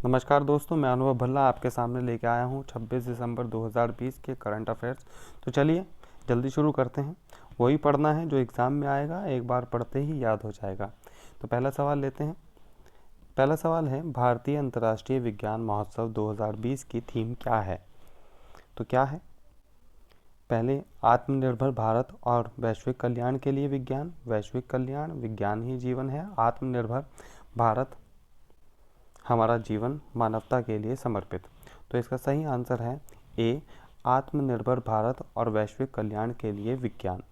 नमस्कार दोस्तों, मैं अनुभव भल्ला आपके सामने लेके आया हूँ 26 दिसंबर 2020 के करंट अफेयर्स। तो चलिए जल्दी शुरू करते हैं। वही पढ़ना है जो एग्ज़ाम में आएगा, एक बार पढ़ते ही याद हो जाएगा। तो पहला सवाल लेते हैं। पहला सवाल है, भारतीय अंतर्राष्ट्रीय विज्ञान महोत्सव 2020 की थीम क्या है? तो क्या है? पहले, आत्मनिर्भर भारत और वैश्विक कल्याण के लिए विज्ञान। वैश्विक कल्याण, विज्ञान ही जीवन है। आत्मनिर्भर भारत, हमारा जीवन मानवता के लिए समर्पित। तो इसका सही आंसर है ए, आत्मनिर्भर भारत और वैश्विक कल्याण के लिए विज्ञान।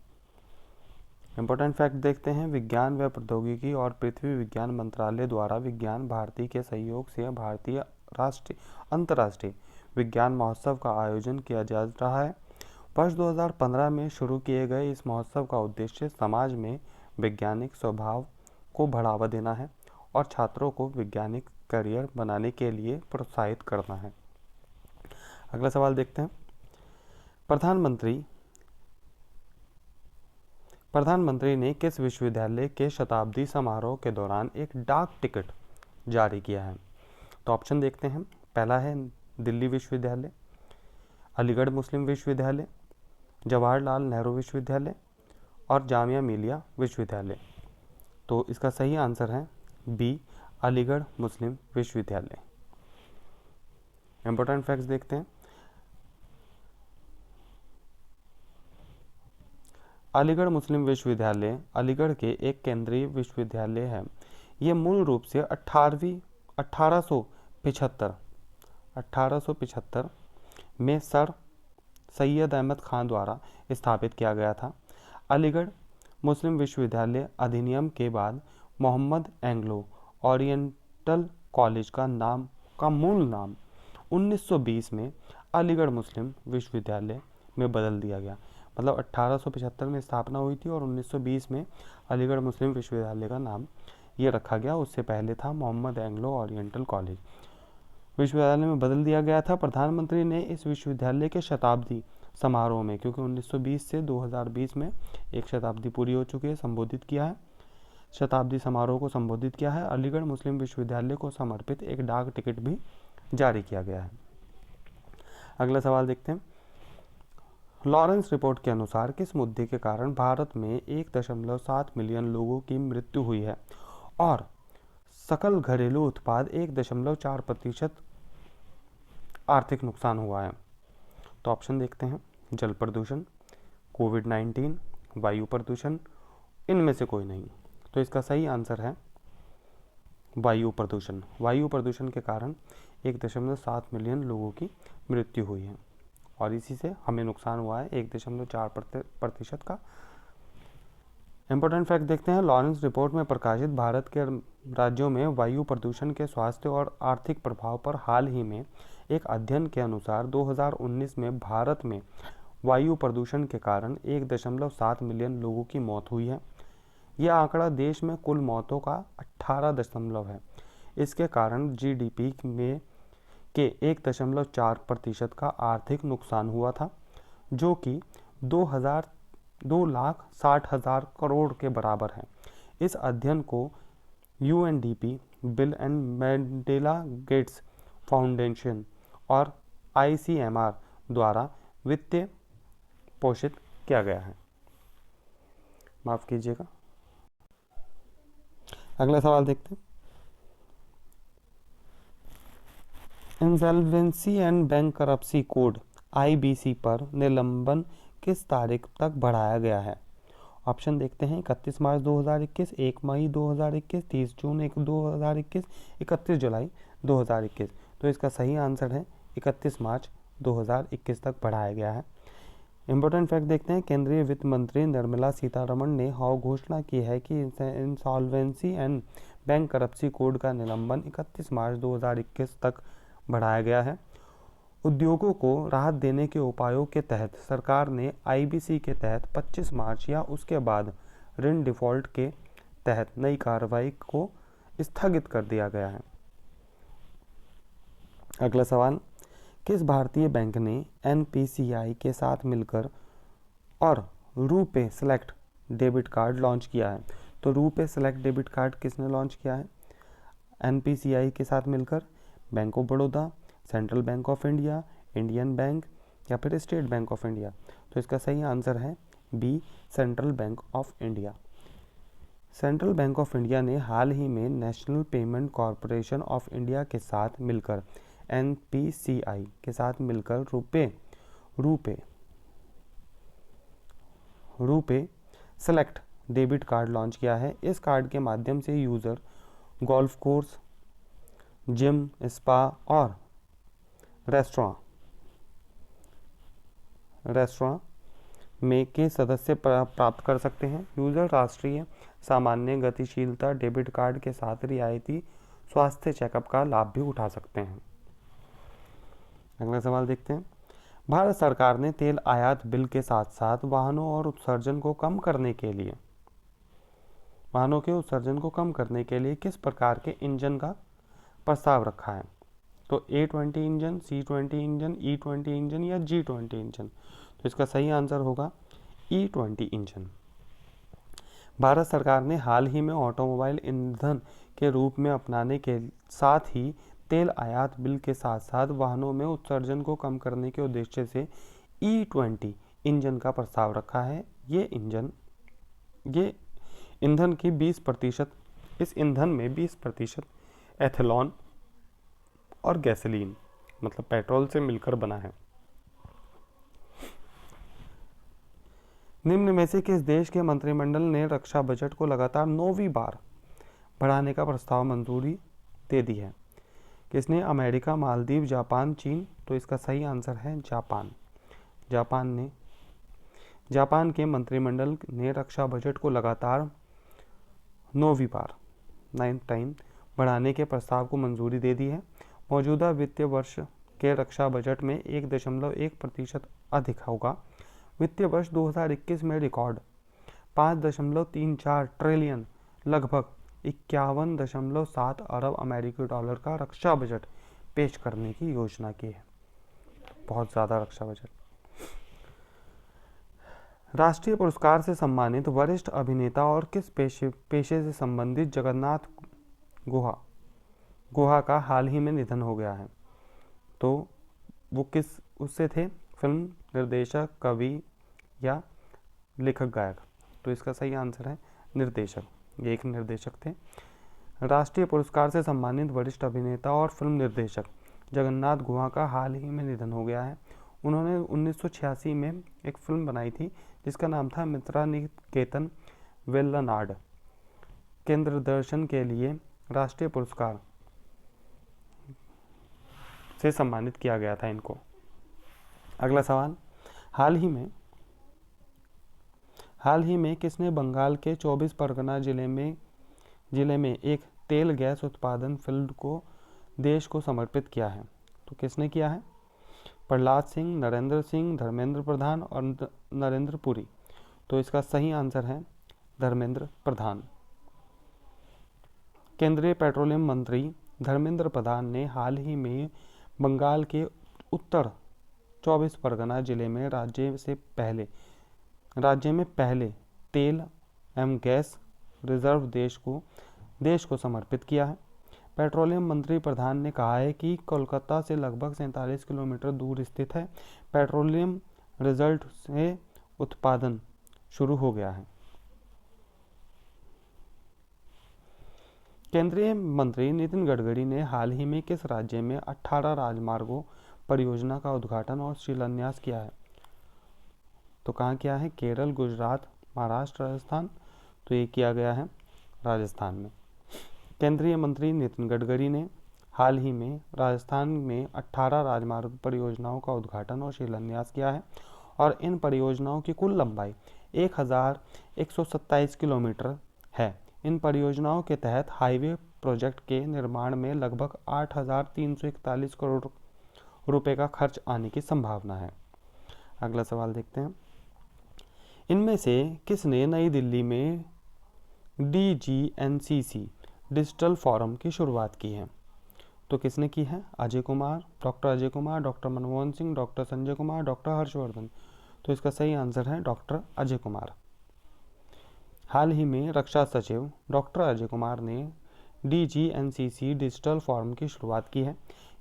इंपॉर्टेंट फैक्ट देखते हैं। विज्ञान व प्रौद्योगिकी और पृथ्वी विज्ञान मंत्रालय द्वारा विज्ञान भारती के सहयोग से भारतीय अंतर्राष्ट्रीय विज्ञान महोत्सव का आयोजन किया जा रहा है। वर्ष 2015 में शुरू किए गए इस महोत्सव का उद्देश्य समाज में वैज्ञानिक स्वभाव को बढ़ावा देना है और छात्रों को वैज्ञानिक करियर बनाने के लिए प्रोत्साहित करना है। अगला सवाल देखते हैं। प्रधानमंत्री ने किस विश्वविद्यालय के शताब्दी समारोह के दौरान एक डाक टिकट जारी किया है? तो ऑप्शन देखते हैं। पहला है दिल्ली विश्वविद्यालय, अलीगढ़ मुस्लिम विश्वविद्यालय, जवाहरलाल नेहरू विश्वविद्यालय और जामिया मिलिया विश्वविद्यालय। तो इसका सही आंसर है बी, अलीगढ़ मुस्लिम विश्वविद्यालय। इंपॉर्टेंट फैक्ट्स देखते हैं। अलीगढ़ मुस्लिम विश्वविद्यालय अलीगढ़ के एक केंद्रीय विश्वविद्यालय है। यह मूल रूप से 1875 में सर सैयद अहमद खान द्वारा स्थापित किया गया था। अलीगढ़ मुस्लिम विश्वविद्यालय अधिनियम के बाद मोहम्मद एंग्लो ओरिएंटल कॉलेज का मूल नाम 1920 में अलीगढ़ मुस्लिम विश्वविद्यालय में बदल दिया गया। मतलब 1875 में स्थापना हुई थी और 1920 में अलीगढ़ मुस्लिम विश्वविद्यालय का नाम ये रखा गया। उससे पहले था मोहम्मद एंग्लो ओरिएंटल कॉलेज। विश्वविद्यालय में बदल दिया गया था। प्रधानमंत्री ने इस विश्वविद्यालय के शताब्दी समारोह में, क्योंकि 1920 से 2020 में एक शताब्दी पूरी हो चुकी है, संबोधित किया है। शताब्दी समारोह को संबोधित किया है। अलीगढ़ मुस्लिम विश्वविद्यालय को समर्पित एक डाक टिकट भी जारी किया गया है। अगला सवाल देखते हैं। लॉरेंस रिपोर्ट के अनुसार किस मुद्दे के कारण भारत में 1.7 मिलियन लोगों की मृत्यु हुई है और सकल घरेलू उत्पाद 1.4% आर्थिक नुकसान हुआ है? तो ऑप्शन देखते हैं। जल प्रदूषण, कोविड-19, वायु प्रदूषण, इनमें से कोई नहीं। तो इसका सही आंसर है वायु प्रदूषण। वायु प्रदूषण के कारण 1.7 मिलियन लोगों की मृत्यु हुई है और इसी से हमें नुकसान हुआ है 1.4% का। इंपॉर्टेंट फैक्ट देखते हैं। लॉरेंस रिपोर्ट में प्रकाशित भारत के राज्यों में वायु प्रदूषण के स्वास्थ्य और आर्थिक प्रभाव पर हाल ही में एक अध्ययन के अनुसार 2019 में भारत में वायु प्रदूषण के कारण 1.7 मिलियन लोगों की मौत हुई है। यह आंकड़ा देश में कुल मौतों का 18 है। इसके कारण जीडीपी में के 1.4% का आर्थिक नुकसान हुआ था, जो कि 2,60,000 करोड़ के बराबर है। इस अध्ययन को UNDP, bill and Melinda Gates foundation और आईसीएमआर द्वारा वित्तीय पोषित किया गया है। माफ कीजिएगा। अगला सवाल देखते हैं। Insolvency and bankruptcy code IBC पर निलंबन किस तारीख तक बढ़ाया गया है? ऑप्शन देखते हैं। 31 मार्च 2021, 1 मई 2021, 30 जून 2021, 31 जुलाई 2021। तो इसका सही आंसर है 31 मार्च 2021 तक बढ़ाया गया है। इंपॉर्टेंट फैक्ट देखते हैं। केंद्रीय वित्त मंत्री निर्मला सीतारमण ने घोषणा की है कि इंसॉल्वेंसी एंड बैंकरप्सी कोड का निलंबन 31 मार्च 2021 तक बढ़ाया गया है। उद्योगों को राहत देने के उपायों के तहत सरकार ने आईबीसी के तहत 25 मार्च या उसके बाद ऋण डिफॉल्ट के तहत नई कार्रवाई को स्थगित कर दिया गया है। अगला सवाल। किस भारतीय बैंक ने एनपीसीआई के साथ मिलकर और रूपे सेलेक्ट डेबिट कार्ड लॉन्च किया है? तो रूपे सेलेक्ट डेबिट कार्ड किसने लॉन्च किया है? एनपीसीआई के साथ मिलकर bank of Baroda, central Bank of India, Indian bank या फिर स्टेट बैंक ऑफ इंडिया। तो इसका सही आंसर है B, Central Bank of India. Central Bank of India ने हाल ही में National Payment Corporation of India के साथ मिलकर एनपीसीआई के साथ मिलकर RuPay select debit card launch किया है। इस कार्ड के माध्यम से user golf course, gym, spa और रेस्टोरेंट में के सदस्य प्राप्त कर सकते हैं। यूज़र राष्ट्रीय सामान्य गतिशीलता डेबिट कार्ड के साथ रियायती स्वास्थ्य चेकअप का लाभ भी उठा सकते हैं। अगला सवाल देखते हैं। भारत सरकार ने तेल आयात बिल के साथ साथ वाहनों के उत्सर्जन को कम करने के लिए किस प्रकार के इंजन का प्रस्ताव रखा है? तो A20 engine, C20 engine, E20 engine या G20 इंजन। तो इसका सही आंसर होगा E20 इंजन। भारत सरकार ने हाल ही में ऑटोमोबाइल ईंधन के रूप में अपनाने के साथ ही तेल आयात बिल के साथ साथ वाहनों में उत्सर्जन को कम करने के उद्देश्य से E20 इंजन का प्रस्ताव रखा है। ये ईंधन की 20%, इस ईंधन में 20% एथेनॉल और गैसोलीन मतलब पेट्रोल से मिलकर बना है। निम्न में से किस देश के मंत्रिमंडल ने रक्षा बजट को लगातार 9वीं बार बढ़ाने का प्रस्ताव मंजूरी दे दी है? किसने? अमेरिका, मालदीव, जापान, चीन। तो इसका सही आंसर है जापान। जापान के मंत्रिमंडल ने रक्षा बजट को लगातार 9वीं बार 9th टाइम बढ़ाने के प्रस्ताव को मंजूरी दे दी है। मौजूदा वित्तीय वर्ष के रक्षा बजट में 1.1% अधिक होगा। वित्तीय वर्ष 2021 में रिकॉर्ड 5.34 ट्रिलियन लगभग 51.7 अरब अमेरिकी डॉलर का रक्षा बजट पेश करने की योजना की है। बहुत ज़्यादा रक्षा बजट। राष्ट्रीय पुरस्कार से सम्मानित वरिष्ठ अभिनेता और किस पेशे से संबंधित जगन्नाथ गुहा का हाल ही में निधन हो गया है? तो वो किस उससे थे? फिल्म निर्देशक, कवि या लेखक गायक? तो इसका सही आंसर है निर्देशक। ये एक निर्देशक थे। राष्ट्रीय पुरस्कार से सम्मानित वरिष्ठ अभिनेता और फिल्म निर्देशक जगन्नाथ गुहा का हाल ही में निधन हो गया है। उन्होंने 1986 में एक फिल्म बनाई थी जिसका नाम था मित्रनिकेतन वेल्लनाड। केंद्र दर्शन के लिए राष्ट्रीय पुरस्कार से सम्मानित किया गया था इनको। अगला सवाल। हाल ही में किसने बंगाल के 24 परगना जिले में एक तेल गैस उत्पादन फील्ड को देश को समर्पित किया है? तो किसने किया है? प्रहलाद सिंह, नरेंद्र सिंह, धर्मेंद्र प्रधान और नरेंद्र पुरी। तो इसका सही आंसर है धर्मेंद्र प्रधान। केंद्रीय पेट्रोलियम मंत्री धर्मेंद्र प्रधान ने हाल ही में बंगाल के उत्तर 24 परगना जिले में राज्य में पहले तेल एवं गैस रिजर्व देश को समर्पित किया है। पेट्रोलियम मंत्री प्रधान ने कहा है कि कोलकाता से लगभग 47 किलोमीटर दूर स्थित है पेट्रोलियम रिजल्ट से उत्पादन शुरू हो गया है। केंद्रीय मंत्री नितिन गडकरी ने हाल ही में किस राज्य में 18 राजमार्गों परियोजना का उद्घाटन और शिलान्यास किया है? तो कहाँ किया है? केरल, गुजरात, महाराष्ट्र, राजस्थान। तो ये किया गया है राजस्थान में। केंद्रीय मंत्री नितिन गडकरी ने हाल ही में राजस्थान में 18 राजमार्ग परियोजनाओं का उद्घाटन और शिलान्यास किया है और इन परियोजनाओं की कुल लंबाई 1127 किलोमीटर है। इन परियोजनाओं के तहत हाईवे प्रोजेक्ट के निर्माण में लगभग 8,341 करोड़ रुपए का खर्च आने की संभावना है। अगला सवाल देखते हैं। इनमें से किसने नई दिल्ली में DGNCC डिजिटल फोरम की शुरुआत की है? तो किसने की है? Ajay Kumar, doctor Ajay Kumar, doctor Manmohan Singh, doctor Sanjay Kumar, doctor Harshvardhan. तो इसका सही आंसर है डॉक्टर अजय कुमार। हाल ही में रक्षा सचिव डॉक्टर अजय कुमार ने DGNCC डिजिटल फोरम की शुरुआत की है।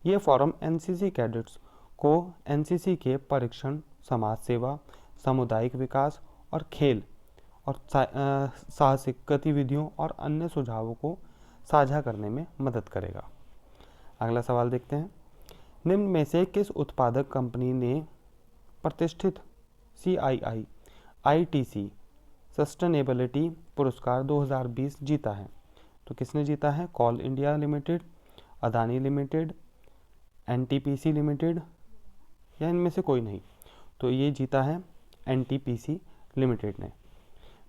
ये फोरम एनसीसी कैडेट्स को एनसीसी के परीक्षण, समाज सेवा, सामुदायिक विकास और खेल और साहसिक गतिविधियों और अन्य सुझावों को साझा करने में मदद करेगा। अगला सवाल देखते हैं। निम्न में से किस उत्पादक कंपनी ने प्रतिष्ठित CII ITC सस्टेनेबिलिटी पुरस्कार 2020 जीता है? तो किसने जीता है? Coal India Limited, Adani Limited, NTPC Limited या इनमें से कोई नहीं? तो ये जीता है NTPC लिमिटेड ने।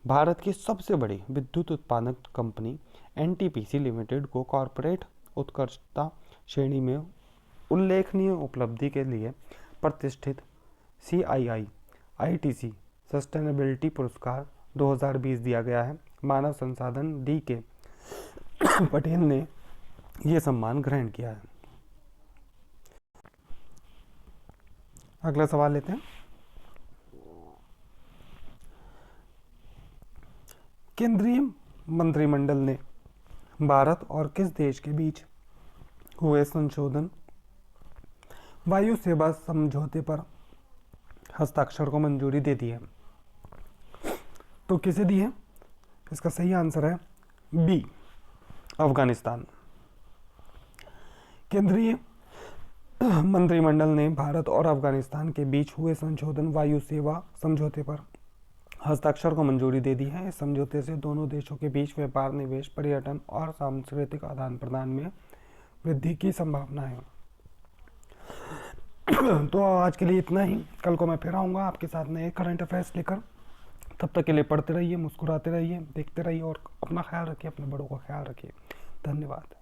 भारत की सबसे बड़ी विद्युत उत्पादक कंपनी NTPC लिमिटेड को कॉरपोरेट उत्कृष्टता श्रेणी में उल्लेखनीय उपलब्धि के लिए प्रतिष्ठित CII ITC सस्टेनेबिलिटी पुरस्कार 2020 दिया गया है। मानव संसाधन DK पटेल ने यह सम्मान ग्रहण किया है। अगला सवाल लेते हैं। केंद्रीय मंत्रिमंडल ने भारत और किस देश के बीच हुए संशोधन वायु सेवा समझौते पर हस्ताक्षर को मंजूरी दे दी है? तो किसे दी है? इसका सही आंसर है बी, अफगानिस्तान। केंद्रीय मंत्रिमंडल ने भारत और अफगानिस्तान के बीच हुए संशोधन वायु सेवा समझौते पर हस्ताक्षर को मंजूरी दे दी है। इस समझौते से दोनों देशों के बीच व्यापार, निवेश, पर्यटन और सांस्कृतिक आदान प्रदान में वृद्धि की संभावना है। तो आज के लिए इतना ही। कल को मैं फिर आऊँगा आपके साथ नए करंट अफेयर्स लेकर। तब तक के लिए पढ़ते रहिए, मुस्कुराते रहिए, देखते रहिए और अपना ख्याल रखिए, अपने बड़ों का ख्याल रखिए। धन्यवाद।